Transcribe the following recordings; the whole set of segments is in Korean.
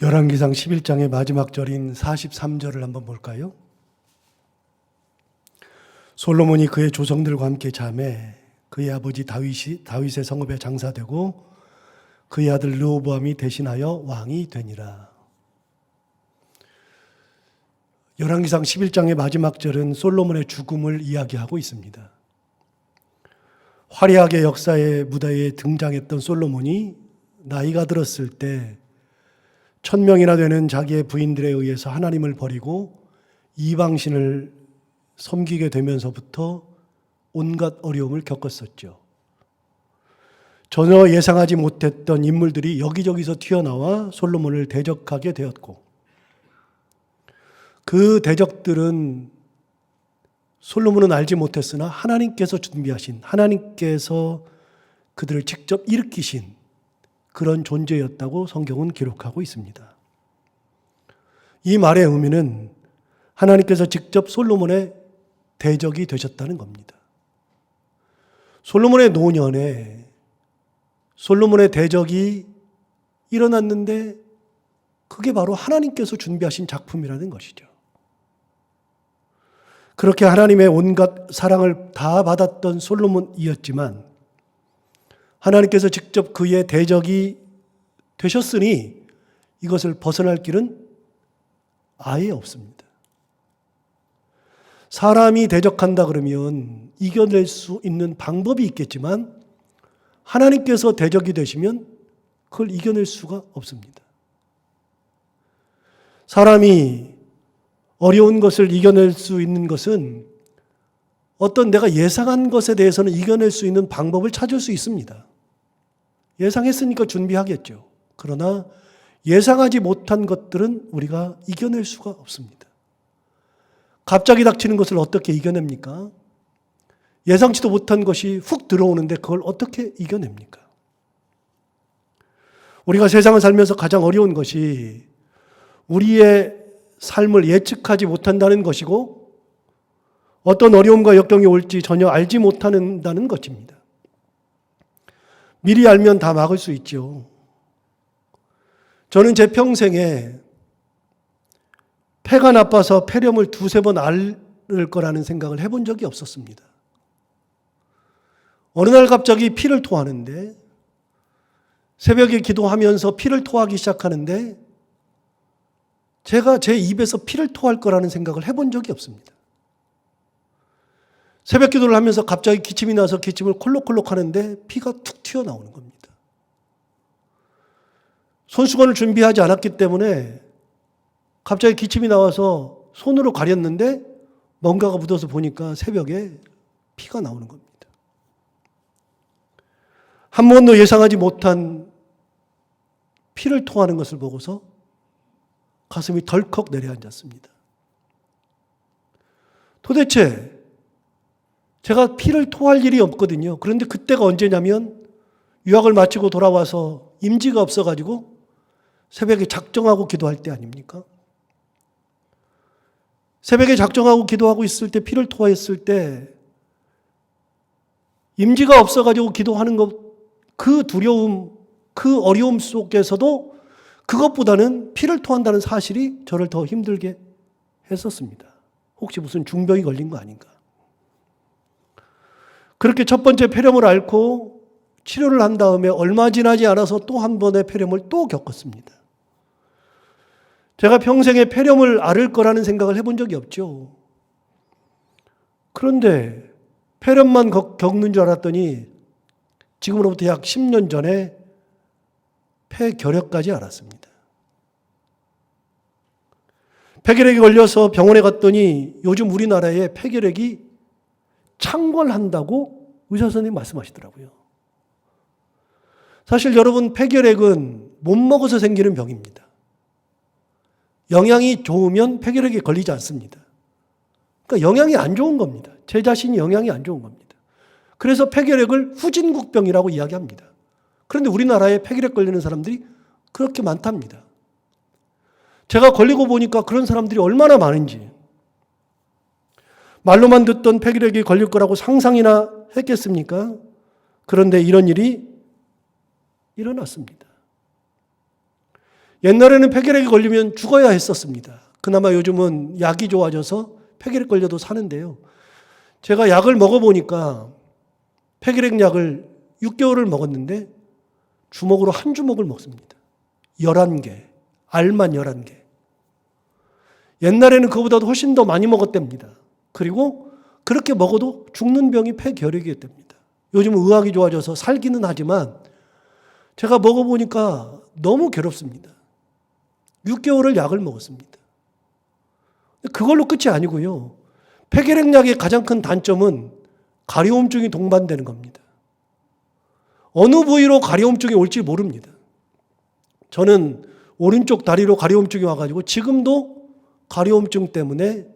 열왕기상 11장의 마지막 절인 43절을 한번 볼까요? 솔로몬이 그의 조성들과 함께 잠에 그의 아버지 다윗의 성읍에 장사되고 그의 아들 르호보암이 대신하여 왕이 되니라. 열왕기상 11장의 마지막 절은 솔로몬의 죽음을 이야기하고 있습니다. 화려하게 역사의 무대에 등장했던 솔로몬이 나이가 들었을 때 1000명이나 되는 자기의 부인들에 의해서 하나님을 버리고 이방신을 섬기게 되면서부터 온갖 어려움을 겪었었죠. 전혀 예상하지 못했던 인물들이 여기저기서 튀어나와 솔로몬을 대적하게 되었고, 그 대적들은 솔로몬은 알지 못했으나 하나님께서 준비하신, 하나님께서 그들을 직접 일으키신 그런 존재였다고 성경은 기록하고 있습니다. 이 말의 의미는 하나님께서 직접 솔로몬의 대적이 되셨다는 겁니다. 솔로몬의 노년에 솔로몬의 대적이 일어났는데 그게 바로 하나님께서 준비하신 작품이라는 것이죠. 그렇게 하나님의 온갖 사랑을 다 받았던 솔로몬이었지만 하나님께서 직접 그의 대적이 되셨으니 이것을 벗어날 길은 아예 없습니다. 사람이 대적한다 그러면 이겨낼 수 있는 방법이 있겠지만 하나님께서 대적이 되시면 그걸 이겨낼 수가 없습니다. 사람이 어려운 것을 이겨낼 수 있는 것은 어떤 내가 예상한 것에 대해서는 이겨낼 수 있는 방법을 찾을 수 있습니다. 예상했으니까 준비하겠죠. 그러나 예상하지 못한 것들은 우리가 이겨낼 수가 없습니다. 갑자기 닥치는 것을 어떻게 이겨냅니까? 예상치도 못한 것이 훅 들어오는데 그걸 어떻게 이겨냅니까? 우리가 세상을 살면서 가장 어려운 것이 우리의 삶을 예측하지 못한다는 것이고 어떤 어려움과 역경이 올지 전혀 알지 못한다는 것입니다. 미리 알면 다 막을 수 있죠. 저는 제 평생에 폐가 나빠서 폐렴을 2-3번 앓을 거라는 생각을 해본 적이 없었습니다. 어느 날 갑자기 피를 토하는데 새벽에 기도하면서 피를 토하기 시작하는데 제가 제 입에서 피를 토할 거라는 생각을 해본 적이 없습니다. 새벽 기도를 하면서 갑자기 기침이 나서 기침을 콜록콜록 하는데 피가 툭 튀어나오는 겁니다. 손수건을 준비하지 않았기 때문에 갑자기 기침이 나와서 손으로 가렸는데 뭔가가 묻어서 보니까 새벽에 피가 나오는 겁니다. 한 번도 예상하지 못한 피를 토하는 것을 보고서 가슴이 덜컥 내려앉았습니다. 도대체 제가 피를 토할 일이 없거든요. 그런데 그때가 언제냐면 유학을 마치고 돌아와서 임지가 없어가지고 새벽에 작정하고 기도할 때 아닙니까? 새벽에 작정하고 기도하고 있을 때 피를 토했을 때 임지가 없어가지고 기도하는 것, 그 두려움, 그 어려움 속에서도 그것보다는 피를 토한다는 사실이 저를 더 힘들게 했었습니다. 혹시 무슨 중병이 걸린 거 아닌가? 그렇게 첫 번째 폐렴을 앓고 치료를 한 다음에 얼마 지나지 않아서 또 한 번의 폐렴을 또 겪었습니다. 제가 평생에 폐렴을 앓을 거라는 생각을 해본 적이 없죠. 그런데 폐렴만 겪는 줄 알았더니 지금으로부터 약 10년 전에 폐결핵까지 알았습니다. 폐결핵에 걸려서 병원에 갔더니 요즘 우리나라에 폐결핵이 창궐한다고 의사 선생님이 말씀하시더라고요. 사실 여러분, 폐결핵은 못 먹어서 생기는 병입니다. 영양이 좋으면 폐결핵에 걸리지 않습니다. 그러니까 영양이 안 좋은 겁니다. 제 자신이 영양이 안 좋은 겁니다. 그래서 폐결핵을 후진국병이라고 이야기합니다. 그런데 우리나라에 폐결핵 걸리는 사람들이 그렇게 많답니다. 제가 걸리고 보니까 그런 사람들이 얼마나 많은지, 말로만 듣던 폐결핵이 걸릴 거라고 상상이나 했겠습니까? 그런데 이런 일이 일어났습니다. 옛날에는 폐결핵이 걸리면 죽어야 했었습니다. 그나마 요즘은 약이 좋아져서 폐결핵 걸려도 사는데요. 제가 약을 먹어보니까 폐결핵 약을 6개월을 먹었는데 주먹으로 한 주먹을 먹습니다. 11개, 알만 11개. 옛날에는 그보다도 훨씬 더 많이 먹었답니다. 그리고 그렇게 먹어도 죽는 병이 폐결핵이었답니다. 요즘은 의학이 좋아져서 살기는 하지만 제가 먹어보니까 너무 괴롭습니다. 6개월을 약을 먹었습니다. 그걸로 끝이 아니고요. 폐결핵 약의 가장 큰 단점은 가려움증이 동반되는 겁니다. 어느 부위로 가려움증이 올지 모릅니다. 저는 오른쪽 다리로 가려움증이 와가지고 지금도 가려움증 때문에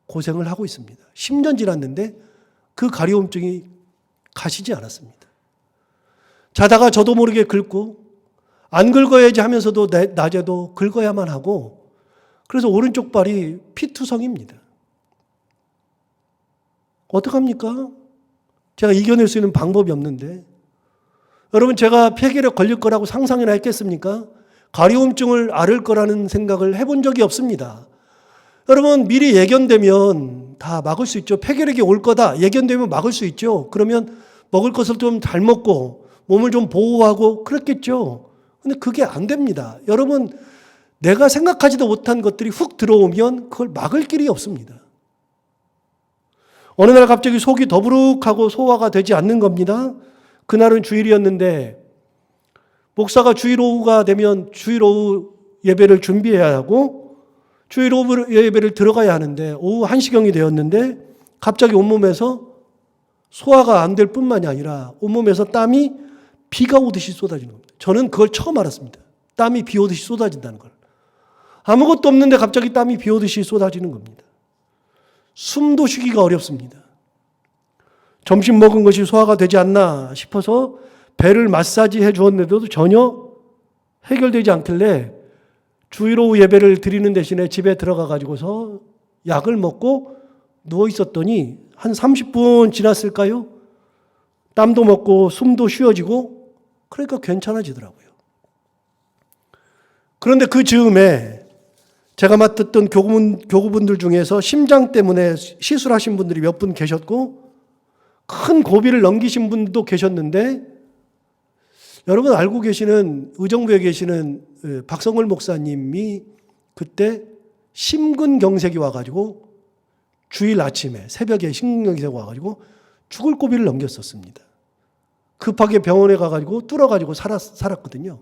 고생을 하고 있습니다. 10년 지났는데 그 가려움증이 가시지 않았습니다. 자다가 저도 모르게 긁고 안 긁어야지 하면서도 낮에도 긁어야만 하고 그래서 오른쪽 발이 피투성입니다. 어떡합니까? 제가 이겨낼 수 있는 방법이 없는데 여러분 제가 폐결핵 걸릴 거라고 상상이나 했겠습니까? 가려움증을 앓을 거라는 생각을 해본 적이 없습니다. 여러분 미리 예견되면 다 막을 수 있죠. 폐결핵이 올 거다 예견되면 막을 수 있죠. 그러면 먹을 것을 좀 잘 먹고 몸을 좀 보호하고 그렇겠죠. 근데 그게 안 됩니다. 여러분 내가 생각하지도 못한 것들이 훅 들어오면 그걸 막을 길이 없습니다. 어느 날 갑자기 속이 더부룩하고 소화가 되지 않는 겁니다. 그날은 주일이었는데 목사가 주일 오후가 되면 주일 오후 예배를 준비해야 하고 주일 오후 예배를 들어가야 하는데 오후 1시경이 되었는데 갑자기 온몸에서 소화가 안 될 뿐만이 아니라 온몸에서 땀이 비가 오듯이 쏟아지는 겁니다. 저는 그걸 처음 알았습니다. 땀이 비 오듯이 쏟아진다는 걸. 아무것도 없는데 갑자기 땀이 비 오듯이 쏟아지는 겁니다. 숨도 쉬기가 어렵습니다. 점심 먹은 것이 소화가 되지 않나 싶어서 배를 마사지해 주었는데도 전혀 해결되지 않길래 주일 오후 예배를 드리는 대신에 집에 들어가 가지고서 약을 먹고 누워 있었더니 한 30분 지났을까요? 땀도 먹고 숨도 쉬어지고 그러니까 괜찮아지더라고요. 그런데 그 즈음에 제가 맡았던 교구분들 중에서 심장 때문에 시술하신 분들이 몇 분 계셨고 큰 고비를 넘기신 분도 계셨는데 여러분 알고 계시는 의정부에 계시는 박성월 목사님이 그때 심근경색이 와가지고 주일 아침에 새벽에 심근경색이 와가지고 죽을 고비를 넘겼었습니다. 급하게 병원에 가가지고 뚫어가지고 살았거든요.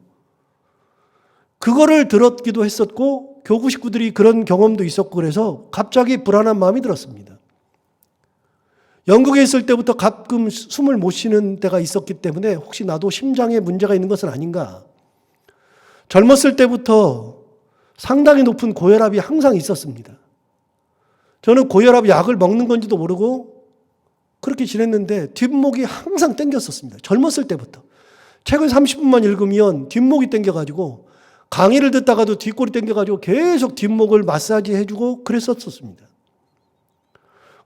그거를 들었기도 했었고 교구 식구들이 그런 경험도 있었고 그래서 갑자기 불안한 마음이 들었습니다. 영국에 있을 때부터 가끔 숨을 못 쉬는 때가 있었기 때문에 혹시 나도 심장에 문제가 있는 것은 아닌가. 젊었을 때부터 상당히 높은 고혈압이 항상 있었습니다. 저는 고혈압 약을 먹는 건지도 모르고 그렇게 지냈는데 뒷목이 항상 땡겼었습니다. 젊었을 때부터. 책을 30분만 읽으면 뒷목이 땡겨가지고 강의를 듣다가도 뒷골이 땡겨가지고 계속 뒷목을 마사지 해주고 그랬었습니다.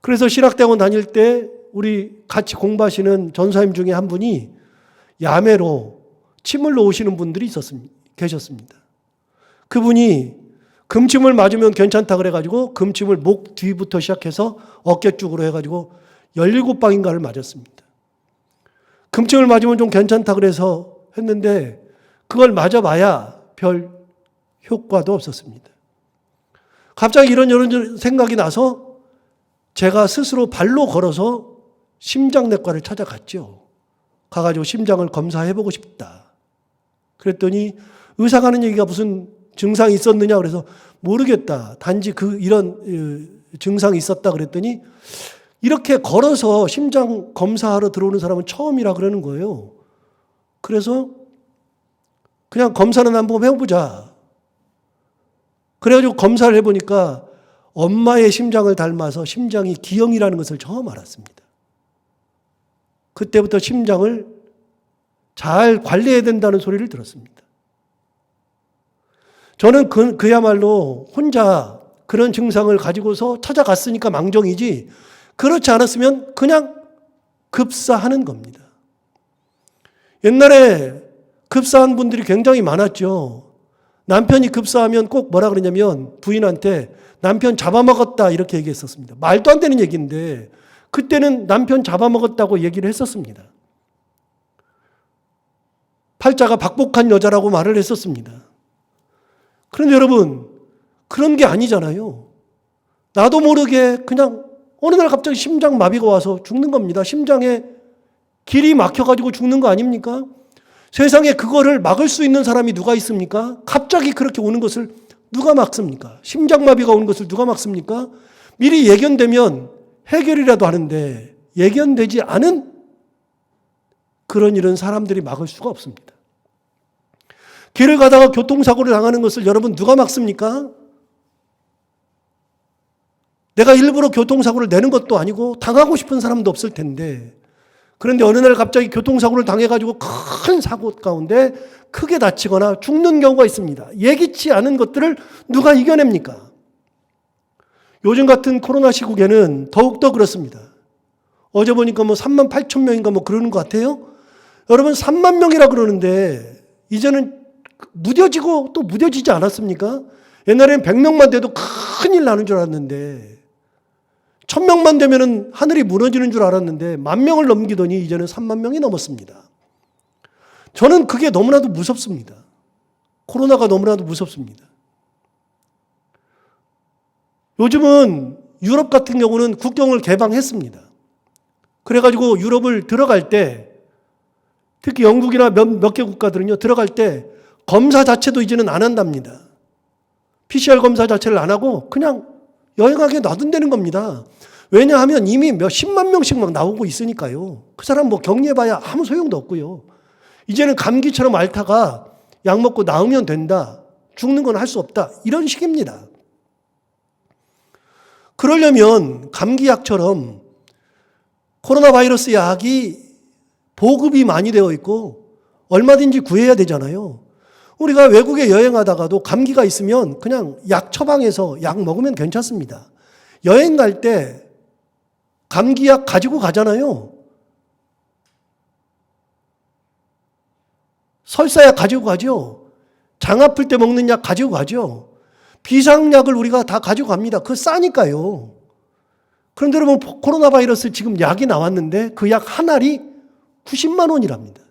그래서 신학대학원 다닐 때 우리 같이 공부하시는 전사님 중에 한 분이 야매로 침을 놓으시는 분들이 계셨습니다. 그분이 금침을 맞으면 괜찮다 그래가지고 금침을 목 뒤부터 시작해서 어깨 쪽으로 해가지고 17방인가를 맞았습니다. 금침을 맞으면 좀 괜찮다 그래서 했는데 그걸 맞아봐야 별 효과도 없었습니다. 갑자기 이런 생각이 나서 제가 스스로 발로 걸어서 심장내과를 찾아갔죠. 가가지고 심장을 검사해보고 싶다. 그랬더니 의사가 하는 얘기가 무슨 증상이 있었느냐 그래서 모르겠다. 단지 이런 증상이 있었다 그랬더니 이렇게 걸어서 심장 검사하러 들어오는 사람은 처음이라 그러는 거예요. 그래서 그냥 검사는 한번 해보자. 그래가지고 검사를 해보니까 엄마의 심장을 닮아서 심장이 기형이라는 것을 처음 알았습니다. 그때부터 심장을 잘 관리해야 된다는 소리를 들었습니다. 저는 그야말로 혼자 그런 증상을 가지고서 찾아갔으니까 망정이지 그렇지 않았으면 그냥 급사하는 겁니다. 옛날에 급사한 분들이 굉장히 많았죠. 남편이 급사하면 꼭 뭐라 그러냐면 부인한테 남편 잡아먹었다 이렇게 얘기했었습니다. 말도 안 되는 얘기인데 그때는 남편 잡아먹었다고 얘기를 했었습니다. 팔자가 박복한 여자라고 말을 했었습니다. 그런데 여러분, 그런 게 아니잖아요. 나도 모르게 그냥 어느 날 갑자기 심장마비가 와서 죽는 겁니다. 심장에 길이 막혀가지고 죽는 거 아닙니까? 세상에 그거를 막을 수 있는 사람이 누가 있습니까? 갑자기 그렇게 오는 것을 누가 막습니까? 심장마비가 오는 것을 누가 막습니까? 미리 예견되면 해결이라도 하는데 예견되지 않은 그런 일은 사람들이 막을 수가 없습니다. 길을 가다가 교통사고를 당하는 것을 여러분 누가 막습니까? 내가 일부러 교통사고를 내는 것도 아니고 당하고 싶은 사람도 없을 텐데 그런데 어느 날 갑자기 교통사고를 당해가지고 큰 사고 가운데 크게 다치거나 죽는 경우가 있습니다. 예기치 않은 것들을 누가 이겨냅니까? 요즘 같은 코로나 시국에는 더욱더 그렇습니다. 어제 보니까 3만 8천 명인가 그러는 것 같아요. 여러분 3만 명이라 그러는데 이제는 무뎌지고 또 무뎌지지 않았습니까? 옛날에는 100명만 돼도 큰일 나는 줄 알았는데 1000명만 되면 하늘이 무너지는 줄 알았는데 10,000명을 넘기더니 이제는 3만 명이 넘었습니다. 저는 그게 너무나도 무섭습니다. 코로나가 너무나도 무섭습니다. 요즘은 유럽 같은 경우는 국경을 개방했습니다. 그래가지고 유럽을 들어갈 때 특히 영국이나 몇 개 국가들은요 들어갈 때 검사 자체도 이제는 안 한답니다. PCR 검사 자체를 안 하고 그냥 여행하게 놔둔다는 겁니다. 왜냐하면 이미 몇십만 명씩 막 나오고 있으니까요. 그 사람 격리해봐야 아무 소용도 없고요. 이제는 감기처럼 앓다가 약 먹고 나으면 된다. 죽는 건 할 수 없다. 이런 식입니다. 그러려면 감기약처럼 코로나 바이러스 약이 보급이 많이 되어 있고 얼마든지 구해야 되잖아요. 우리가 외국에 여행하다가도 감기가 있으면 그냥 약 처방해서 약 먹으면 괜찮습니다. 여행 갈 때 감기약 가지고 가잖아요. 설사약 가지고 가죠. 장 아플 때 먹는 약 가지고 가죠. 비상약을 우리가 다 가지고 갑니다. 그거 싸니까요. 그런데 여러분 코로나 바이러스 지금 약이 나왔는데 그 약 한 알이 90만 원이랍니다.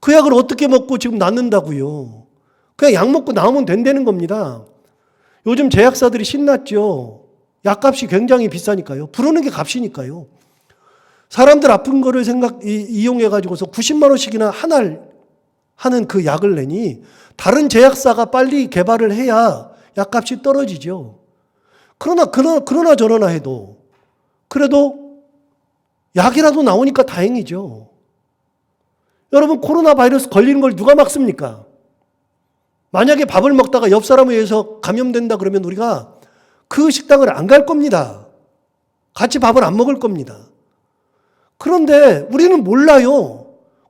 그 약을 어떻게 먹고 지금 낫는다고요? 그냥 약 먹고 나오면 된다는 겁니다. 요즘 제약사들이 신났죠. 약값이 굉장히 비싸니까요. 부르는 게 값이니까요. 사람들 아픈 거를 이용해가지고서 90만 원씩이나 한 알 하는 그 약을 내니 다른 제약사가 빨리 개발을 해야 약값이 떨어지죠. 그러나 저러나 해도 그래도 약이라도 나오니까 다행이죠. 여러분 코로나 바이러스 걸리는 걸 누가 막습니까? 만약에 밥을 먹다가 옆 사람에 의해서 감염된다 그러면 우리가 그 식당을 안 갈 겁니다. 같이 밥을 안 먹을 겁니다. 그런데 우리는 몰라요.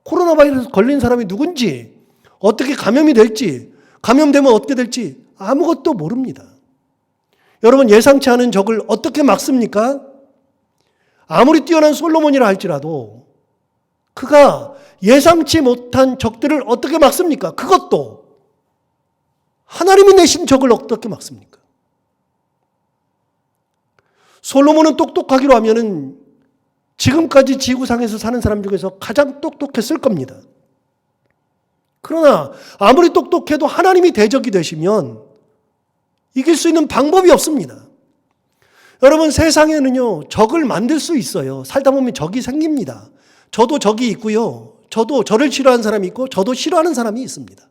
코로나 바이러스 걸린 사람이 누군지, 어떻게 감염이 될지, 감염되면 어떻게 될지 아무것도 모릅니다. 여러분 예상치 않은 적을 어떻게 막습니까? 아무리 뛰어난 솔로몬이라 할지라도 그가 예상치 못한 적들을 어떻게 막습니까? 그것도 하나님이 내신 적을 어떻게 막습니까? 솔로몬은 똑똑하기로 하면은 지금까지 지구상에서 사는 사람 중에서 가장 똑똑했을 겁니다. 그러나 아무리 똑똑해도 하나님이 대적이 되시면 이길 수 있는 방법이 없습니다. 여러분 세상에는요 적을 만들 수 있어요. 살다 보면 적이 생깁니다. 저도 적이 있고요. 저도 저를 싫어하는 사람이 있고 저도 싫어하는 사람이 있습니다.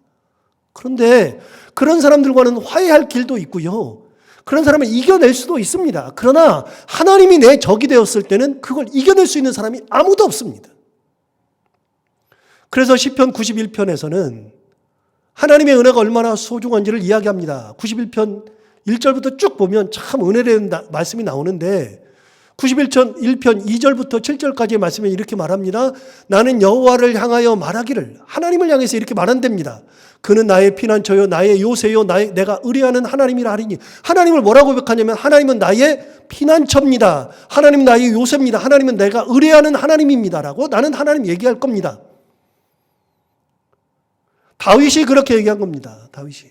그런데 그런 사람들과는 화해할 길도 있고요. 그런 사람을 이겨낼 수도 있습니다. 그러나 하나님이 내 적이 되었을 때는 그걸 이겨낼 수 있는 사람이 아무도 없습니다. 그래서 시편 91편에서는 하나님의 은혜가 얼마나 소중한지를 이야기합니다. 91편 1절부터 쭉 보면 참 은혜된 말씀이 나오는데 91편 1편 2절부터 7절까지의 말씀에 이렇게 말합니다. 나는 여호와를 향하여 말하기를, 하나님을 향해서 이렇게 말한답니다. 그는 나의 피난처요 나의 요새요 내가 의뢰하는 하나님이라 하리니, 하나님을 뭐라고 고백하냐면 하나님은 나의 피난처입니다. 하나님은 나의 요새입니다. 하나님은 내가 의뢰하는 하나님입니다 라고 나는 하나님 얘기할 겁니다. 다윗이 그렇게 얘기한 겁니다. 다윗이.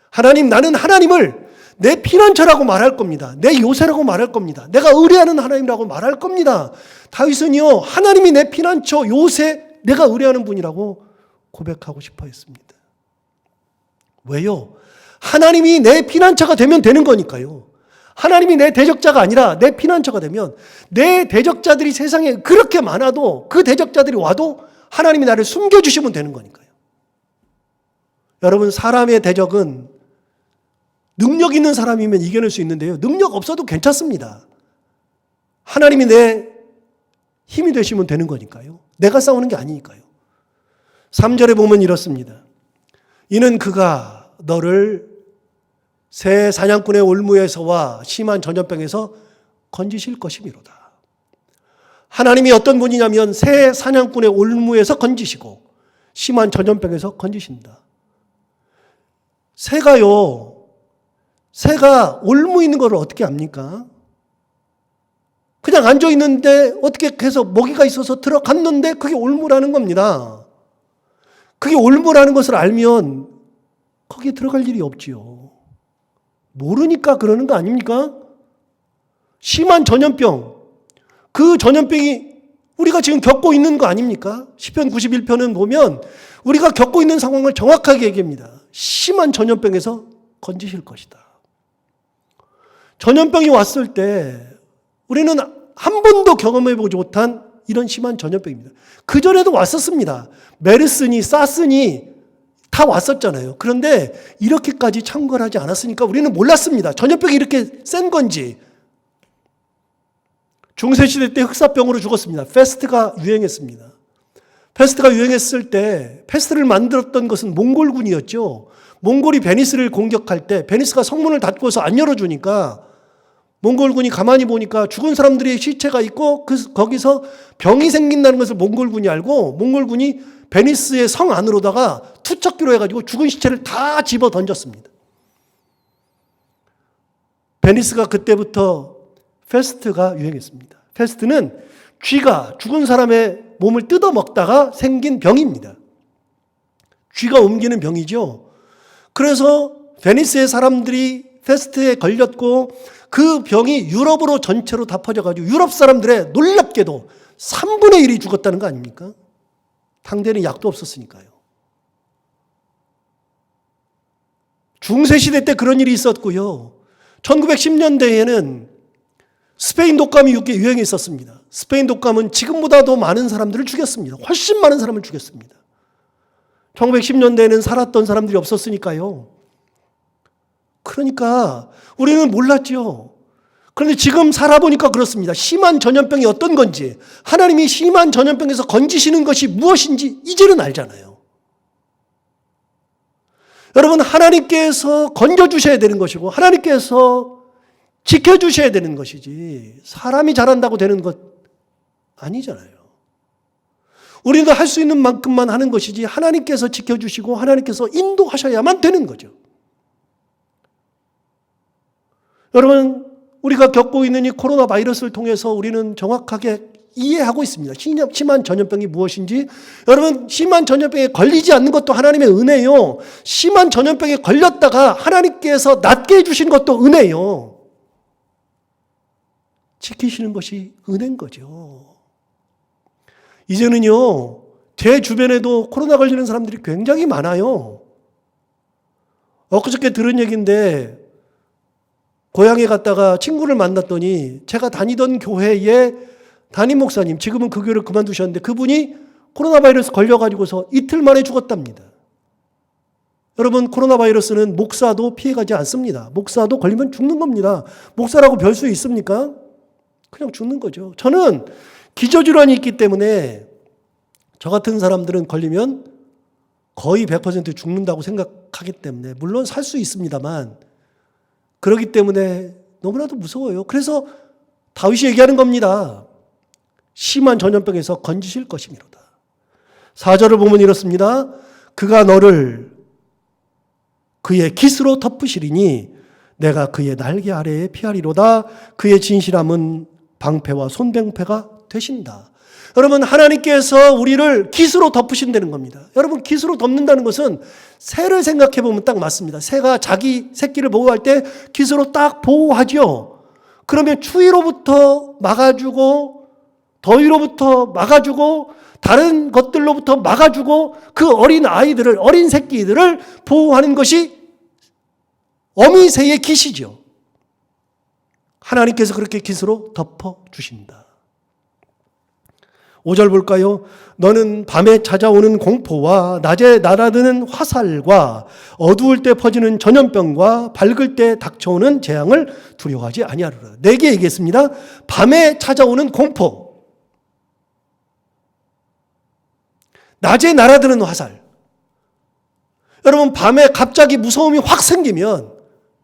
하나님, 나는 하나님을 내 피난처라고 말할 겁니다. 내 요새라고 말할 겁니다. 내가 의뢰하는 하나님이라고 말할 겁니다. 다윗은요, 하나님이 내 피난처, 요새, 내가 의뢰하는 분이라고 고백하고 싶어 했습니다. 왜요? 하나님이 내 피난처가 되면 되는 거니까요. 하나님이 내 대적자가 아니라 내 피난처가 되면 내 대적자들이 세상에 그렇게 많아도 그 대적자들이 와도 하나님이 나를 숨겨주시면 되는 거니까요. 여러분, 사람의 대적은 능력 있는 사람이면 이겨낼 수 있는데요. 능력 없어도 괜찮습니다. 하나님이 내 힘이 되시면 되는 거니까요. 내가 싸우는 게 아니니까요. 3절에 보면 이렇습니다. 이는 그가 너를 새 사냥꾼의 올무에서와 심한 전염병에서 건지실 것이미로다. 하나님이 어떤 분이냐면 새 사냥꾼의 올무에서 건지시고 심한 전염병에서 건지신다. 새가 올무 있는 걸 어떻게 압니까? 그냥 앉아 있는데 어떻게 해서 먹이가 있어서 들어갔는데 그게 올무라는 겁니다. 그게 올무라는 것을 알면 거기에 들어갈 일이 없지요. 모르니까 그러는 거 아닙니까? 심한 전염병, 그 전염병이 우리가 지금 겪고 있는 거 아닙니까? 시편 91편은 보면 우리가 겪고 있는 상황을 정확하게 얘기합니다. 심한 전염병에서 건지실 것이다. 전염병이 왔을 때 우리는 한 번도 경험해보지 못한 이런 심한 전염병입니다. 그전에도 왔었습니다. 메르스니 사스니 다 왔었잖아요. 그런데 이렇게까지 창궐하지 않았으니까 우리는 몰랐습니다. 전염병이 이렇게 센 건지. 중세시대 때 흑사병으로 죽었습니다. 페스트가 유행했습니다. 페스트가 유행했을 때 페스트를 만들었던 것은 몽골군이었죠. 몽골이 베니스를 공격할 때 베니스가 성문을 닫고서 안 열어주니까 몽골군이 가만히 보니까 죽은 사람들의 시체가 있고 거기서 병이 생긴다는 것을 몽골군이 알고 몽골군이 베니스의 성 안으로다가 투척기로 해가지고 죽은 시체를 다 집어 던졌습니다. 베니스가 그때부터 페스트가 유행했습니다. 페스트는 쥐가 죽은 사람의 몸을 뜯어 먹다가 생긴 병입니다. 쥐가 옮기는 병이죠. 그래서 베니스의 사람들이 페스트에 걸렸고 그 병이 유럽으로 전체로 다 퍼져가지고 유럽 사람들의 놀랍게도 3분의 1이 죽었다는 거 아닙니까? 당대는 약도 없었으니까요. 중세시대 때 그런 일이 있었고요. 1910년대에는 스페인 독감이 유행했었습니다. 스페인 독감은 지금보다도 많은 사람들을 죽였습니다. 훨씬 많은 사람을 죽였습니다. 1910년대에는 살았던 사람들이 없었으니까요. 그러니까 우리는 몰랐죠. 그런데 지금 살아보니까 그렇습니다. 심한 전염병이 어떤 건지, 하나님이 심한 전염병에서 건지시는 것이 무엇인지 이제는 알잖아요. 여러분, 하나님께서 건져주셔야 되는 것이고 하나님께서 지켜주셔야 되는 것이지 사람이 잘한다고 되는 것 아니잖아요. 우리도 할 수 있는 만큼만 하는 것이지 하나님께서 지켜주시고 하나님께서 인도하셔야만 되는 거죠. 여러분, 우리가 겪고 있는 이 코로나 바이러스를 통해서 우리는 정확하게 이해하고 있습니다. 심한 전염병이 무엇인지. 여러분, 심한 전염병에 걸리지 않는 것도 하나님의 은혜요. 심한 전염병에 걸렸다가 하나님께서 낫게 해주신 것도 은혜요. 지키시는 것이 은혜인 거죠. 이제는요, 제 주변에도 코로나 걸리는 사람들이 굉장히 많아요. 엊그저께 들은 얘기인데 고향에 갔다가 친구를 만났더니 제가 다니던 교회의 담임 목사님, 지금은 그 교회를 그만두셨는데 그분이 코로나 바이러스 걸려가지고서 이틀 만에 죽었답니다. 여러분, 코로나 바이러스는 목사도 피해가지 않습니다. 목사도 걸리면 죽는 겁니다. 목사라고 별 수 있습니까? 그냥 죽는 거죠. 저는 기저질환이 있기 때문에 저 같은 사람들은 걸리면 거의 100% 죽는다고 생각하기 때문에, 물론 살 수 있습니다만 그렇기 때문에 너무나도 무서워요. 그래서 다윗이 얘기하는 겁니다. 심한 전염병에서 건지실 것이미로다. 4절을 보면 이렇습니다. 그가 너를 그의 깃으로 덮으시리니 내가 그의 날개 아래에 피하리로다. 그의 진실함은 방패와 손병패가 되신다. 여러분, 하나님께서 우리를 깃으로 덮으신다는 겁니다. 여러분, 깃으로 덮는다는 것은 새를 생각해 보면 딱 맞습니다. 새가 자기 새끼를 보호할 때 깃으로 딱 보호하죠. 그러면 추위로부터 막아주고, 더위로부터 막아주고, 다른 것들로부터 막아주고, 그 어린 아이들을, 어린 새끼들을 보호하는 것이 어미새의 깃이죠. 하나님께서 그렇게 깃으로 덮어주신다. 5절 볼까요? 너는 밤에 찾아오는 공포와 낮에 날아드는 화살과 어두울 때 퍼지는 전염병과 밝을 때 닥쳐오는 재앙을 두려워하지 아니하리라. 4개 얘기했습니다. 밤에 찾아오는 공포, 낮에 날아드는 화살. 여러분, 밤에 갑자기 무서움이 확 생기면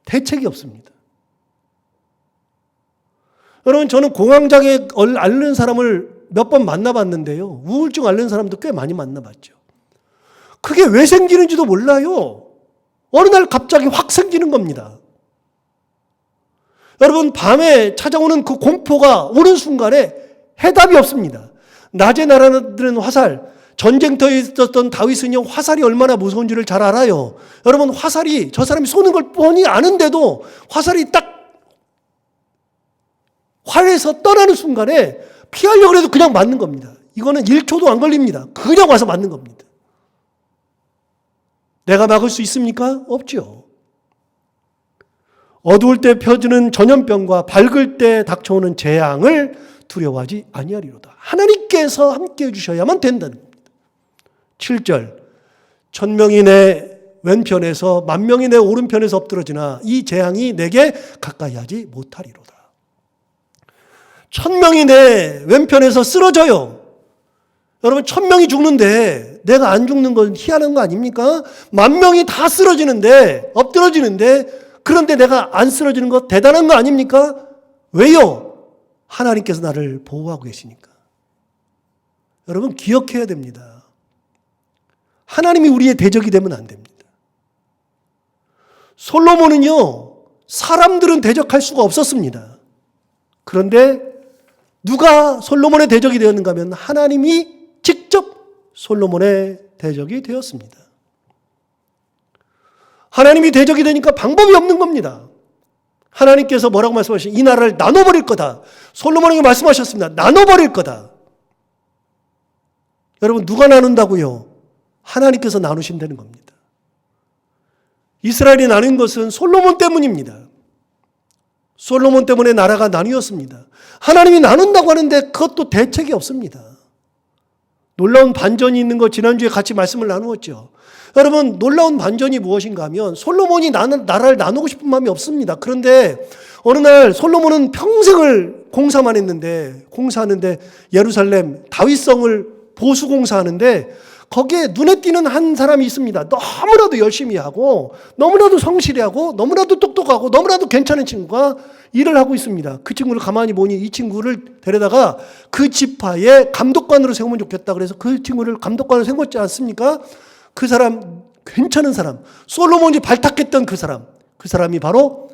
대책이 없습니다. 여러분, 저는 공황장애 앓는 사람을 몇 번 만나봤는데요. 우울증 앓는 사람도 꽤 많이 만나봤죠. 그게 왜 생기는지도 몰라요. 어느 날 갑자기 확 생기는 겁니다. 여러분, 밤에 찾아오는 그 공포가 오는 순간에 해답이 없습니다. 낮에 날아드는 화살, 전쟁터에 있었던 다윗은요, 화살이 얼마나 무서운지를 잘 알아요. 여러분, 화살이 저 사람이 쏘는 걸 뻔히 아는데도 화살이 딱 활에서 떠나는 순간에 피하려고 해도 그냥 맞는 겁니다. 이거는 1초도 안 걸립니다. 그냥 와서 맞는 겁니다. 내가 막을 수 있습니까? 없죠. 어두울 때 펴지는 전염병과 밝을 때 닥쳐오는 재앙을 두려워하지 아니하리로다. 하나님께서 함께해 주셔야만 된다는 겁니다. 7절, 1000명이 내 왼편에서 10,000명이 내 오른편에서 엎드러지나 이 재앙이 내게 가까이 하지 못하리로다. 1000명이 내 왼편에서 쓰러져요. 여러분, 1000명이 죽는데 내가 안 죽는 건 희한한 거 아닙니까? 10,000명이 다 쓰러지는데, 엎드러지는데, 그런데 내가 안 쓰러지는 거 대단한 거 아닙니까? 왜요? 하나님께서 나를 보호하고 계시니까. 여러분, 기억해야 됩니다. 하나님이 우리의 대적이 되면 안 됩니다. 솔로몬은요, 사람들은 대적할 수가 없었습니다. 그런데 누가 솔로몬의 대적이 되었는가 하면 하나님이 직접 솔로몬의 대적이 되었습니다. 하나님이 대적이 되니까 방법이 없는 겁니다. 하나님께서 뭐라고 말씀하시죠? 이 나라를 나눠버릴 거다. 솔로몬에게 말씀하셨습니다. 나눠버릴 거다. 여러분, 누가 나눈다고요? 하나님께서 나누신다는 겁니다. 이스라엘이 나눈 것은 솔로몬 때문입니다. 솔로몬 때문에 나라가 나뉘었습니다. 하나님이 나눈다고 하는데 그것도 대책이 없습니다. 놀라운 반전이 있는 거 지난주에 같이 말씀을 나누었죠. 여러분, 놀라운 반전이 무엇인가 하면 솔로몬이 나라를 나누고 싶은 마음이 없습니다. 그런데 어느 날 솔로몬은 평생을 공사하는데 예루살렘 다윗성을 보수 공사하는데 거기에 눈에 띄는 한 사람이 있습니다. 너무나도 열심히 하고 너무나도 성실히 하고 너무나도 똑똑하고 너무나도 괜찮은 친구가 일을 하고 있습니다. 그 친구를 가만히 보니 이 친구를 데려다가 그 지파의 감독관으로 세우면 좋겠다. 그래서 그 친구를 감독관으로 세웠지 않습니까? 그 사람, 괜찮은 사람, 솔로몬이 발탁했던 그 사람이 바로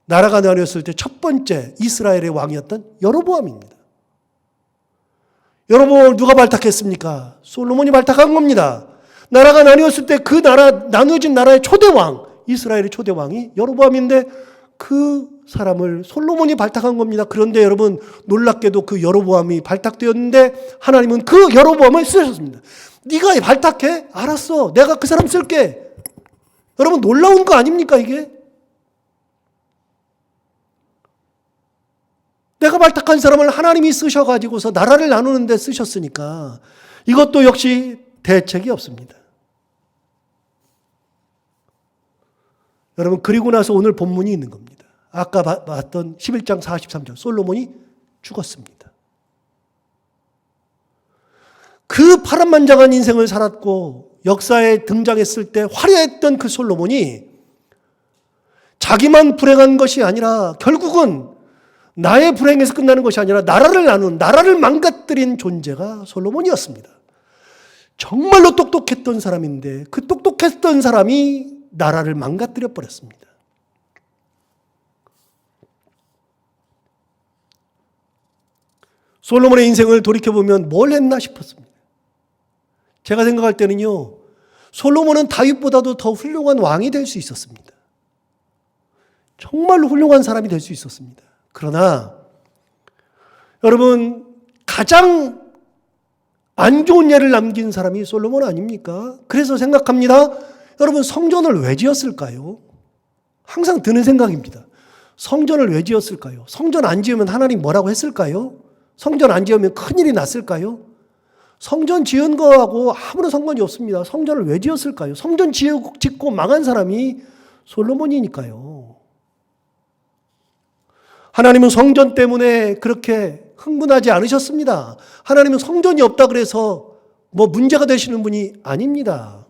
나라가 나뉘었을 때 첫 번째 이스라엘의 왕이었던 여로보암입니다. 여로보암을 누가 발탁했습니까? 솔로몬이 발탁한 겁니다. 나라가 나뉘었을 때 그 나누어진 나라의 초대왕, 이스라엘의 초대왕이 여로보암인데 그 사람을 솔로몬이 발탁한 겁니다. 그런데 여러분, 놀랍게도 그 여로보암이 발탁되었는데 하나님은 그 여로보암을 쓰셨습니다. 네가 발탁해? 알았어. 내가 그 사람 쓸게. 여러분, 놀라운 거 아닙니까 이게? 내가 발탁한 사람을 하나님이 쓰셔가지고서 나라를 나누는 데 쓰셨으니까 이것도 역시 대책이 없습니다. 여러분, 그리고 나서 오늘 본문이 있는 겁니다. 아까 봤던 11장 43절, 솔로몬이 죽었습니다. 그 파란만장한 인생을 살았고 역사에 등장했을 때 화려했던 그 솔로몬이 자기만 불행한 것이 아니라 결국은 나의 불행에서 끝나는 것이 아니라 나라를 나눈, 나라를 망가뜨린 존재가 솔로몬이었습니다. 정말로 똑똑했던 사람인데 그 똑똑했던 사람이 나라를 망가뜨려 버렸습니다. 솔로몬의 인생을 돌이켜보면 뭘 했나 싶었습니다. 제가 생각할 때는요, 솔로몬은 다윗보다도 더 훌륭한 왕이 될 수 있었습니다. 정말로 훌륭한 사람이 될 수 있었습니다. 그러나 여러분, 가장 안 좋은 예를 남긴 사람이 솔로몬 아닙니까? 그래서 생각합니다. 여러분, 성전을 왜 지었을까요? 항상 드는 생각입니다. 성전을 왜 지었을까요? 성전 안 지으면 하나님 뭐라고 했을까요? 성전 안 지으면 큰일이 났을까요? 성전 지은 거하고 아무런 상관이 없습니다. 성전을 왜 지었을까요? 성전 짓고 망한 사람이 솔로몬이니까요. 하나님은 성전 때문에 그렇게 흥분하지 않으셨습니다. 하나님은 성전이 없다 그래서 뭐 문제가 되시는 분이 아닙니다.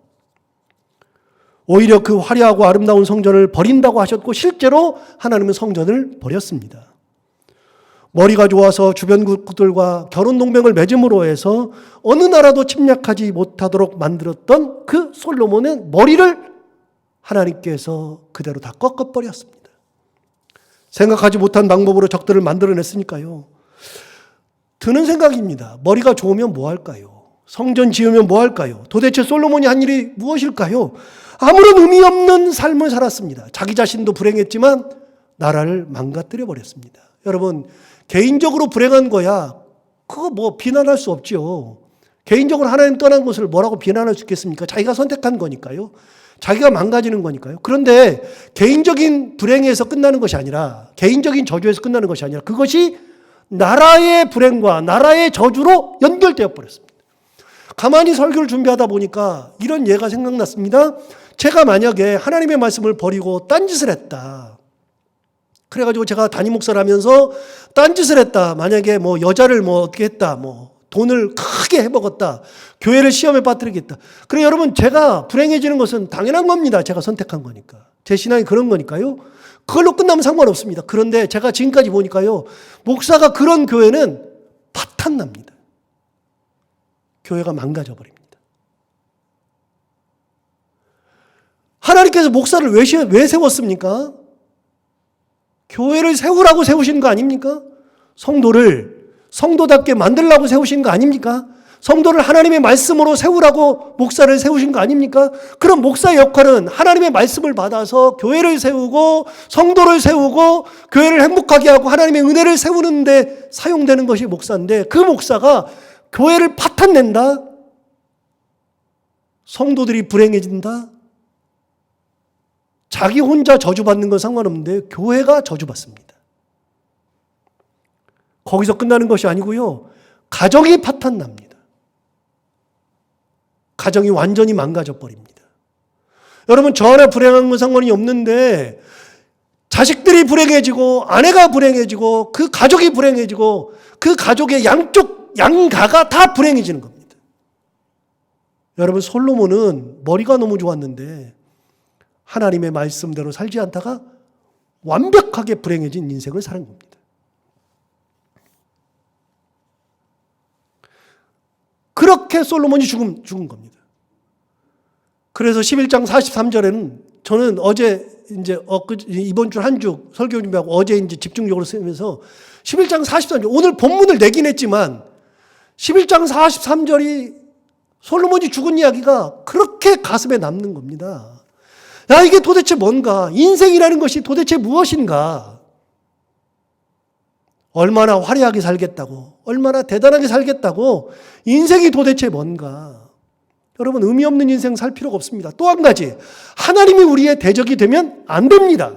오히려 그 화려하고 아름다운 성전을 버린다고 하셨고 실제로 하나님은 성전을 버렸습니다. 머리가 좋아서 주변국들과 결혼 동맹을 맺음으로 해서 어느 나라도 침략하지 못하도록 만들었던 그 솔로몬의 머리를 하나님께서 그대로 다 꺾어버렸습니다. 생각하지 못한 방법으로 적들을 만들어냈으니까요. 드는 생각입니다. 머리가 좋으면 뭐 할까요? 성전 지으면 뭐 할까요? 도대체 솔로몬이 한 일이 무엇일까요? 아무런 의미 없는 삶을 살았습니다. 자기 자신도 불행했지만 나라를 망가뜨려 버렸습니다. 여러분, 개인적으로 불행한 거야, 그거 뭐 비난할 수 없죠. 개인적으로 하나님 떠난 것을 뭐라고 비난할 수 있겠습니까? 자기가 선택한 거니까요. 자기가 망가지는 거니까요. 그런데 개인적인 불행에서 끝나는 것이 아니라, 개인적인 저주에서 끝나는 것이 아니라 그것이 나라의 불행과 나라의 저주로 연결되어 버렸습니다. 가만히 설교를 준비하다 보니까 이런 예가 생각났습니다. 제가 만약에 하나님의 말씀을 버리고 딴짓을 했다. 그래가지고 제가 담임 목사를 하면서 딴짓을 했다. 만약에 뭐 여자를 뭐 어떻게 했다. 뭐 돈을 크게 해먹었다. 교회를 시험에 빠뜨리겠다. 그래 여러분, 제가 불행해지는 것은 당연한 겁니다. 제가 선택한 거니까. 제 신앙이 그런 거니까요. 그걸로 끝나면 상관없습니다. 그런데 제가 지금까지 보니까요, 목사가 그런 교회는 파탄납니다. 교회가 망가져 버립니다. 하나님께서 목사를 왜 세웠습니까? 교회를 세우라고 세우신 거 아닙니까? 성도를 성도답게 만들라고 세우신 거 아닙니까? 성도를 하나님의 말씀으로 세우라고 목사를 세우신 거 아닙니까? 그럼 목사의 역할은 하나님의 말씀을 받아서 교회를 세우고 성도를 세우고 교회를 행복하게 하고 하나님의 은혜를 세우는데 사용되는 것이 목사인데, 그 목사가 교회를 파탄낸다? 성도들이 불행해진다? 자기 혼자 저주받는 건 상관없는데 교회가 저주받습니다. 거기서 끝나는 것이 아니고요, 가정이 파탄납니다. 가정이 완전히 망가져 버립니다. 여러분, 저 하나 불행한 건 상관이 없는데 자식들이 불행해지고 아내가 불행해지고 그 가족이 불행해지고 그 가족의 양가가 다 불행해지는 겁니다. 여러분, 솔로몬은 머리가 너무 좋았는데 하나님의 말씀대로 살지 않다가 완벽하게 불행해진 인생을 사는 겁니다. 그렇게 솔로몬이 죽은 겁니다. 그래서 11장 43절에는 저는 어제 이번 주 한 주 설교 준비하고 어제 집중적으로 쓰면서 11장 43절, 오늘 본문을 내긴 했지만 11장 43절이 솔로몬이 죽은 이야기가 그렇게 가슴에 남는 겁니다. 야, 이게 도대체 뭔가? 인생이라는 것이 도대체 무엇인가? 얼마나 화려하게 살겠다고, 얼마나 대단하게 살겠다고, 인생이 도대체 뭔가? 여러분, 의미 없는 인생 살 필요가 없습니다. 또 한 가지, 하나님이 우리의 대적이 되면 안 됩니다.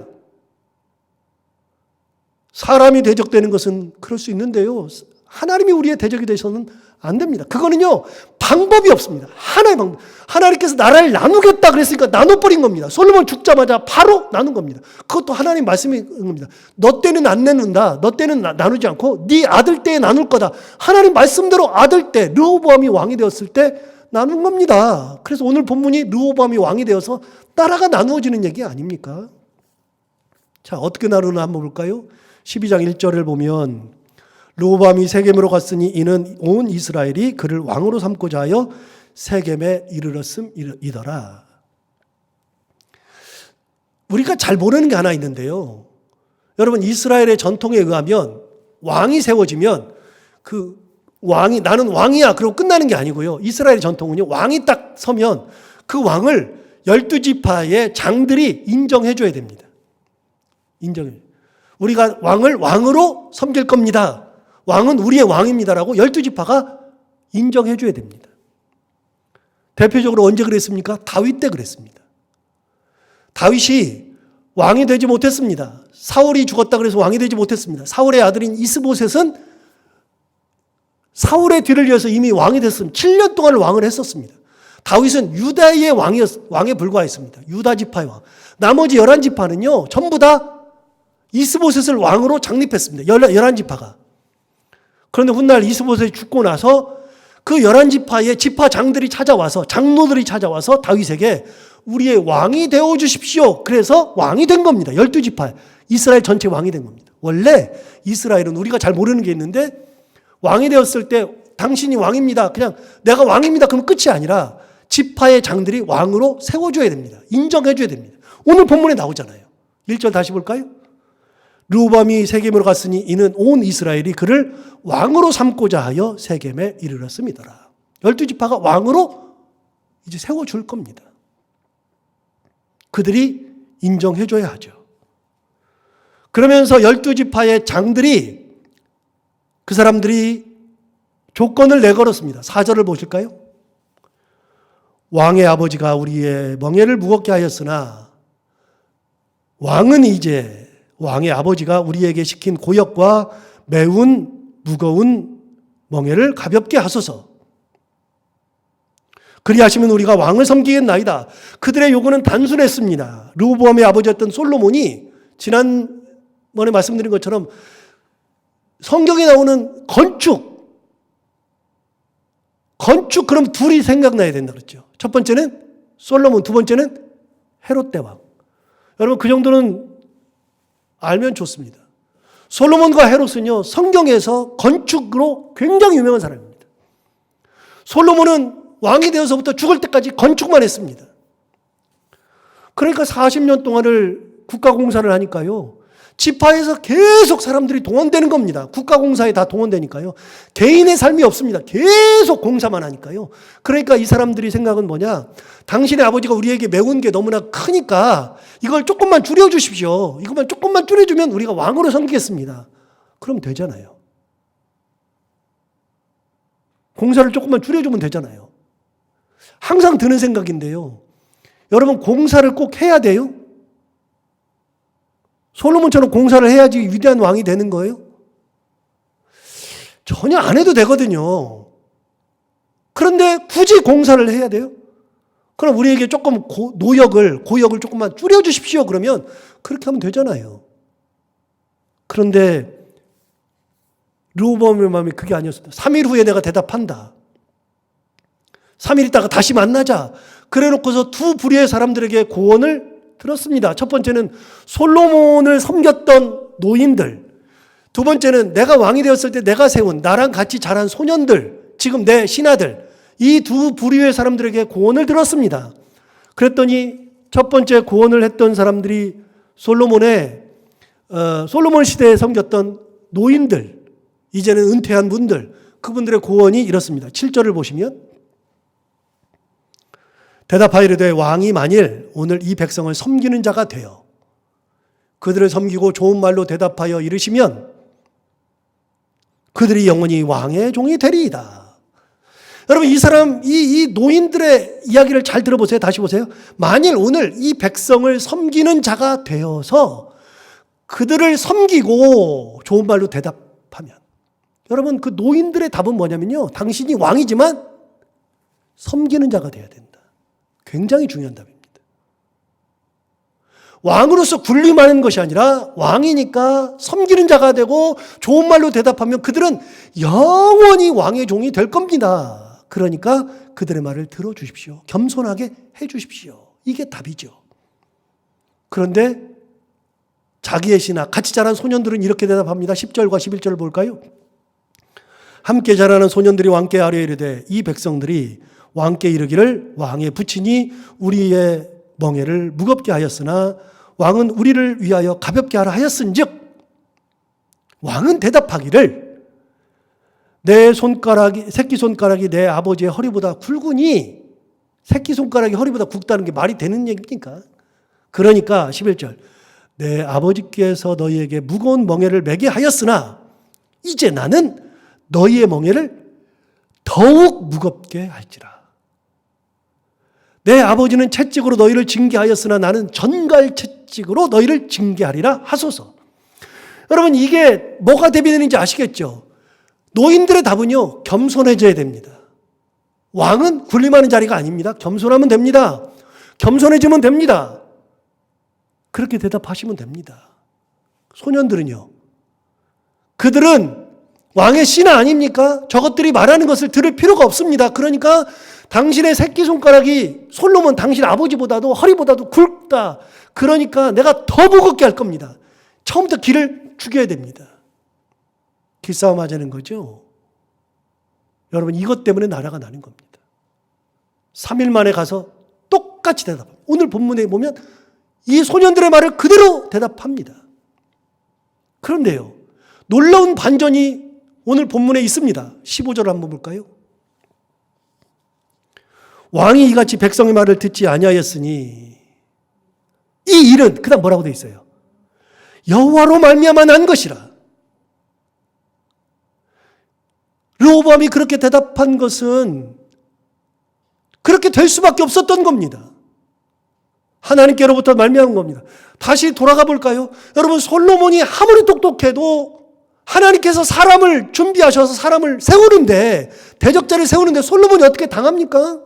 사람이 대적되는 것은 그럴 수 있는데요, 하나님이 우리의 대적이 되셔서는 안 됩니다. 그거는요, 방법이 없습니다. 하나의 방법. 하나님께서 나라를 나누겠다 그랬으니까 나눠버린 겁니다. 솔로몬 죽자마자 바로 나눈 겁니다. 그것도 하나님 말씀인 겁니다. 너 때는 안 나눈다. 너 때는 나누지 않고 네 아들 때에 나눌 거다. 하나님 말씀대로 아들 때 르호보암이 왕이 되었을 때 나눈 겁니다. 그래서 오늘 본문이 르호보암이 왕이 되어서 나라가 나누어지는 얘기 아닙니까? 자, 어떻게 나누나 한번 볼까요? 12장 1절을 보면 르호보암이 세겜으로 갔으니 이는 온 이스라엘이 그를 왕으로 삼고자 하여 세겜에 이르렀음이더라. 우리가 잘 모르는 게 하나 있는데요, 여러분, 이스라엘의 전통에 의하면 왕이 세워지면 왕이 나는 왕이야 그러고 끝나는 게 아니고요. 이스라엘 전통은요. 왕이 딱 서면 그 왕을 12지파의 장들이 인정해 줘야 됩니다. 인정해. 우리가 왕을 왕으로 섬길 겁니다. 왕은 우리의 왕입니다라고 12지파가 인정해 줘야 됩니다. 대표적으로 언제 그랬습니까? 다윗 때 그랬습니다. 다윗이 왕이 되지 못했습니다. 사울이 죽었다 그래서 왕이 되지 못했습니다. 사울의 아들인 이스보셋은 사울의 뒤를 이어서 이미 왕이 됐습니다. 7년 동안 왕을 했었습니다. 다윗은 유다의 왕에 불과했습니다. 유다 지파의 왕. 나머지 11지파는요. 전부 다 이스보셋을 왕으로 창립했습니다. 11지파가. 그런데 훗날 이스보셋이 죽고 나서 그 11지파의 지파장들이 찾아와서 장로들이 찾아와서 다윗에게 우리의 왕이 되어 주십시오. 그래서 왕이 된 겁니다. 12지파 이스라엘 전체 왕이 된 겁니다. 원래 이스라엘은 우리가 잘 모르는 게 있는데 왕이 되었을 때 당신이 왕입니다. 그냥 내가 왕입니다. 그럼 끝이 아니라 지파의 장들이 왕으로 세워줘야 됩니다. 인정해줘야 됩니다. 오늘 본문에 나오잖아요. 1절 다시 볼까요? 르호보암이 세겜으로 갔으니 이는 온 이스라엘이 그를 왕으로 삼고자 하여 세겜에 이르렀습니다. 12지파가 왕으로 이제 세워줄 겁니다. 그들이 인정해줘야 하죠. 그러면서 12지파의 장들이 그 사람들이 조건을 내걸었습니다. 4절을 보실까요? 왕의 아버지가 우리의 멍에를 무겁게 하였으나 왕은 이제 왕의 아버지가 우리에게 시킨 고역과 매운 무거운 멍에를 가볍게 하소서. 그리하시면 우리가 왕을 섬기겠나이다. 그들의 요구는 단순했습니다. 르호보암의 아버지였던 솔로몬이 지난번에 말씀드린 것처럼 성경에 나오는 건축 그럼 둘이 생각나야 된다 그랬죠. 첫 번째는 솔로몬, 두 번째는 헤롯 대왕. 여러분 그 정도는 알면 좋습니다. 솔로몬과 헤롯은요 성경에서 건축으로 굉장히 유명한 사람입니다. 솔로몬은 왕이 되어서부터 죽을 때까지 건축만 했습니다. 그러니까 40년 동안을 국가공사를 하니까요. 지파에서 계속 사람들이 동원되는 겁니다. 국가공사에 다 동원되니까요. 개인의 삶이 없습니다. 계속 공사만 하니까요. 그러니까 이 사람들이 생각은 뭐냐. 당신의 아버지가 우리에게 매운 게 너무나 크니까 이걸 조금만 줄여주십시오. 이것만 조금만 줄여주면 우리가 왕으로 섬기겠습니다. 그럼 되잖아요. 공사를 조금만 줄여주면 되잖아요. 항상 드는 생각인데요. 여러분 공사를 꼭 해야 돼요? 솔로몬처럼 공사를 해야지 위대한 왕이 되는 거예요? 전혀 안 해도 되거든요. 그런데 굳이 공사를 해야 돼요? 그럼 우리에게 조금 고역을 조금만 줄여주십시오. 그러면 그렇게 하면 되잖아요. 그런데 르호보암의 마음이 그게 아니었습니다. 3일 후에 내가 대답한다. 3일 있다가 다시 만나자. 그래놓고서 두 부류의 사람들에게 고언을 들었습니다. 첫 번째는 솔로몬을 섬겼던 노인들. 두 번째는 내가 왕이 되었을 때 내가 세운 나랑 같이 자란 소년들, 지금 내 신하들. 이 두 부류의 사람들에게 고언을 들었습니다. 그랬더니 첫 번째 고언을 했던 사람들이 솔로몬 시대에 섬겼던 노인들, 이제는 은퇴한 분들, 그분들의 고언이 이렇습니다. 7절을 보시면 대답하여 이르되 왕이 만일 오늘 이 백성을 섬기는 자가 되어 그들을 섬기고 좋은 말로 대답하여 이르시면 그들이 영원히 왕의 종이 되리이다. 여러분 이 노인들의 이야기를 잘 들어보세요. 다시 보세요. 만일 오늘 이 백성을 섬기는 자가 되어서 그들을 섬기고 좋은 말로 대답하면 여러분 그 노인들의 답은 뭐냐면요. 당신이 왕이지만 섬기는 자가 되어야 된다. 굉장히 중요한 답입니다. 왕으로서 군림하는 것이 아니라 왕이니까 섬기는 자가 되고 좋은 말로 대답하면 그들은 영원히 왕의 종이 될 겁니다. 그러니까 그들의 말을 들어주십시오. 겸손하게 해주십시오. 이게 답이죠. 그런데 자기의 신하, 같이 자란 소년들은 이렇게 대답합니다. 10절과 11절을 볼까요? 함께 자라는 소년들이 왕께 아뢰 이르되 이 백성들이 왕께 이르기를 왕의 부친이 우리의 멍에를 무겁게 하였으나 왕은 우리를 위하여 가볍게 하라 하였은즉 왕은 대답하기를 내 손가락이, 새끼손가락이 내 아버지의 허리보다 굵으니 새끼손가락이 허리보다 굵다는 게 말이 되는 얘기입니까? 그러니까 11절 내 아버지께서 너희에게 무거운 멍에를 매게 하였으나 이제 나는 너희의 멍에를 더욱 무겁게 할지라. 내 아버지는 채찍으로 너희를 징계하였으나 나는 전갈 채찍으로 너희를 징계하리라 하소서. 여러분 이게 뭐가 대비되는지 아시겠죠? 노인들의 답은요, 겸손해져야 됩니다. 왕은 군림하는 자리가 아닙니다. 겸손하면 됩니다. 겸손해지면 됩니다. 그렇게 대답하시면 됩니다. 소년들은요, 그들은 왕의 신하 아닙니까? 저것들이 말하는 것을 들을 필요가 없습니다. 그러니까 당신의 새끼손가락이 솔로몬 당신 아버지보다도 허리보다도 굵다. 그러니까 내가 더 무겁게 할 겁니다. 처음부터 길을 죽여야 됩니다. 길싸움 하자는 거죠. 여러분 이것 때문에 나라가 나는 겁니다. 3일 만에 가서 똑같이 대답합니다. 오늘 본문에 보면 이 소년들의 말을 그대로 대답합니다. 그런데요, 놀라운 반전이 오늘 본문에 있습니다. 15절 한번 볼까요? 왕이 이같이 백성의 말을 듣지 아니하였으니 이 일은 그 다음 뭐라고 되어 있어요? 여호와로 말미암아 난 것이라. 르호보암이 그렇게 대답한 것은 그렇게 될 수밖에 없었던 겁니다. 하나님께로부터 말미암은 겁니다. 다시 돌아가 볼까요? 여러분 솔로몬이 아무리 똑똑해도 하나님께서 사람을 준비하셔서 사람을 세우는데, 대적자를 세우는데 솔로몬이 어떻게 당합니까?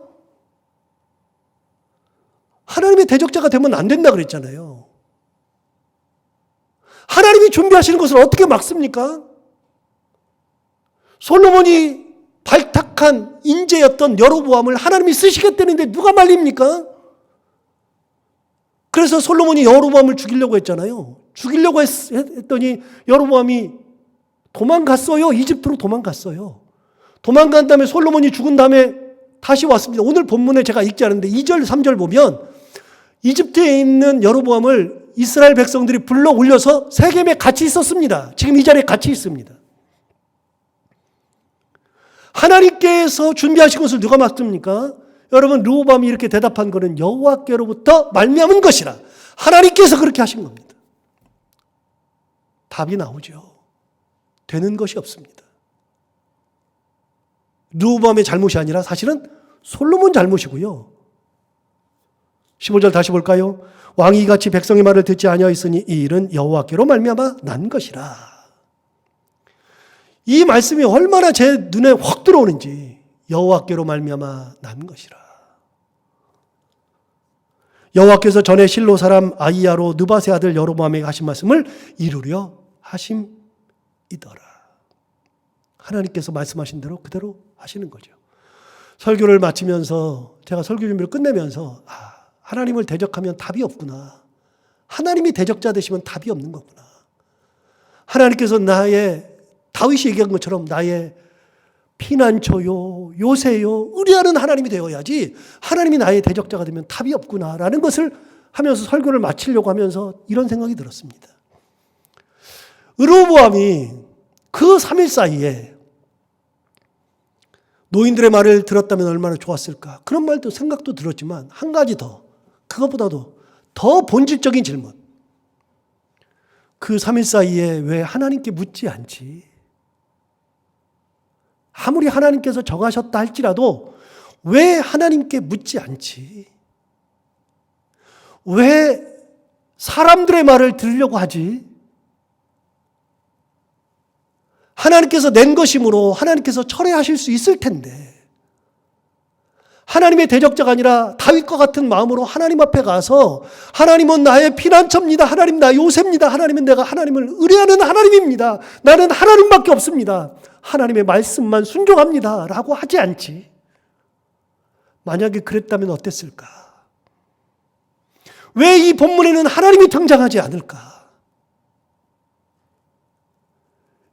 하나님의 대적자가 되면 안 된다 그랬잖아요. 하나님이 준비하시는 것을 어떻게 막습니까? 솔로몬이 발탁한 인재였던 여로보암을 하나님이 쓰시겠다는데 누가 말립니까? 그래서 솔로몬이 여로보암을 죽이려고 했잖아요. 죽이려고 했더니 여로보암이 도망갔어요. 이집트로 도망갔어요. 도망간 다음에 솔로몬이 죽은 다음에 다시 왔습니다. 오늘 본문에 제가 읽지 않았는데 2절, 3절 보면 이집트에 있는 여로보암을 이스라엘 백성들이 불러 올려서 세겜에 같이 있었습니다. 지금 이 자리에 같이 있습니다. 하나님께서 준비하신 것을 누가 막습니까? 여러분 르호보암이 이렇게 대답한 것은 여호와께로부터 말미암은 것이라. 하나님께서 그렇게 하신 겁니다. 답이 나오죠. 되는 것이 없습니다. 르호보암의 잘못이 아니라 사실은 솔로몬 잘못이고요. 15절 다시 볼까요? 왕이 이같이 백성의 말을 듣지 아니하였으니 이 일은 여호와께로 말미암아 난 것이라. 이 말씀이 얼마나 제 눈에 확 들어오는지. 여호와께로 말미암아 난 것이라. 여호와께서 전에 실로 사람 아이야로 느밧의 아들 여로보암에게 하신 말씀을 이루려 하심이더라. 하나님께서 말씀하신 대로 그대로 하시는 거죠. 설교를 마치면서 제가 설교 준비를 끝내면서 하나님을 대적하면 답이 없구나. 하나님이 대적자 되시면 답이 없는 거구나. 하나님께서 나의 다윗이 얘기한 것처럼 나의 피난처요, 요새요, 의뢰하는 하나님이 되어야지 하나님이 나의 대적자가 되면 답이 없구나라는 것을 하면서 설교를 마치려고 하면서 이런 생각이 들었습니다. 르호보암이 그 3일 사이에 노인들의 말을 들었다면 얼마나 좋았을까. 그런 말도 생각도 들었지만 한 가지 더, 그것보다도 더 본질적인 질문. 그 3일 사이에 왜 하나님께 묻지 않지? 아무리 하나님께서 정하셨다 할지라도 왜 하나님께 묻지 않지? 왜 사람들의 말을 들으려고 하지? 하나님께서 낸 것이므로 하나님께서 철회하실 수 있을 텐데 하나님의 대적자가 아니라 다윗과 같은 마음으로 하나님 앞에 가서 하나님은 나의 피난처입니다. 하나님 나 요새입니다. 하나님은 내가 하나님을 의뢰하는 하나님입니다. 나는 하나님밖에 없습니다. 하나님의 말씀만 순종합니다. 라고 하지 않지. 만약에 그랬다면 어땠을까? 왜 이 본문에는 하나님이 등장하지 않을까?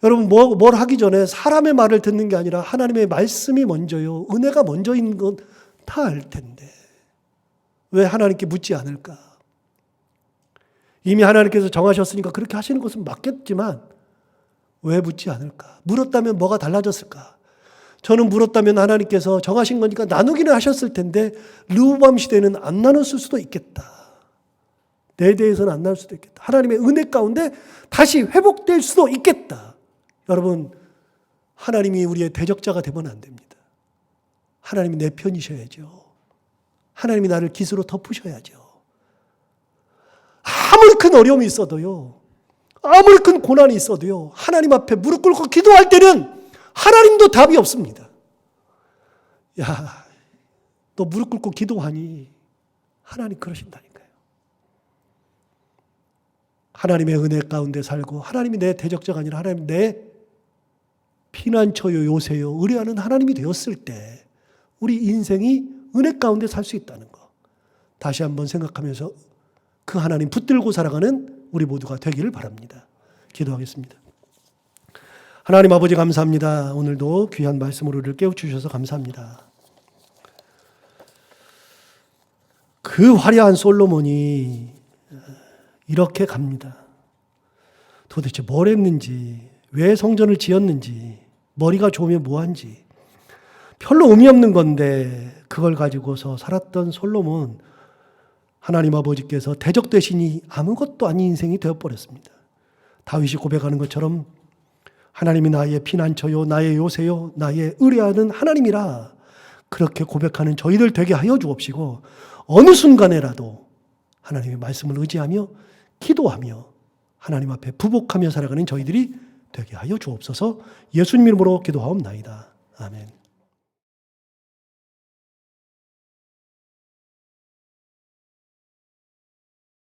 여러분 뭘 하기 전에 사람의 말을 듣는 게 아니라 하나님의 말씀이 먼저요. 은혜가 먼저인 건 다 알 텐데 왜 하나님께 묻지 않을까? 이미 하나님께서 정하셨으니까 그렇게 하시는 것은 맞겠지만 왜 묻지 않을까? 물었다면 뭐가 달라졌을까? 저는 물었다면 하나님께서 정하신 거니까 나누기는 하셨을 텐데 르호보암 시대는 안 나눴을 수도 있겠다. 내 대해서는 안 나눌 수도 있겠다. 하나님의 은혜 가운데 다시 회복될 수도 있겠다. 여러분, 하나님이 우리의 대적자가 되면 안 됩니다. 하나님이 내 편이셔야죠. 하나님이 나를 깃으로 덮으셔야죠. 아무리 큰 어려움이 있어도요, 아무리 큰 고난이 있어도요, 하나님 앞에 무릎 꿇고 기도할 때는 하나님도 답이 없습니다. 야, 너 무릎 꿇고 기도하니? 하나님 그러신다니까요. 하나님의 은혜 가운데 살고 하나님이 내 대적자가 아니라 하나님 내 피난처요 요새요 의뢰하는 하나님이 되었을 때 우리 인생이 은혜 가운데 살 수 있다는 거 다시 한번 생각하면서 그 하나님 붙들고 살아가는 우리 모두가 되기를 바랍니다. 기도하겠습니다. 하나님 아버지 감사합니다. 오늘도 귀한 말씀으로 우리를 깨우치셔서 감사합니다. 그 화려한 솔로몬이 이렇게 갑니다. 도대체 뭘 했는지, 왜 성전을 지었는지, 머리가 좋으면 뭐한지 별로 의미 없는 건데 그걸 가지고서 살았던 솔로몬, 하나님 아버지께서 대적되시니 아무것도 아닌 인생이 되어버렸습니다. 다윗이 고백하는 것처럼 하나님이 나의 피난처요, 나의 요새요, 나의 의뢰하는 하나님이라 그렇게 고백하는 저희들 되게 하여 주옵시고 어느 순간에라도 하나님의 말씀을 의지하며 기도하며 하나님 앞에 부복하며 살아가는 저희들이 되게 하여 주옵소서. 예수님 이름으로 기도하옵나이다. 아멘.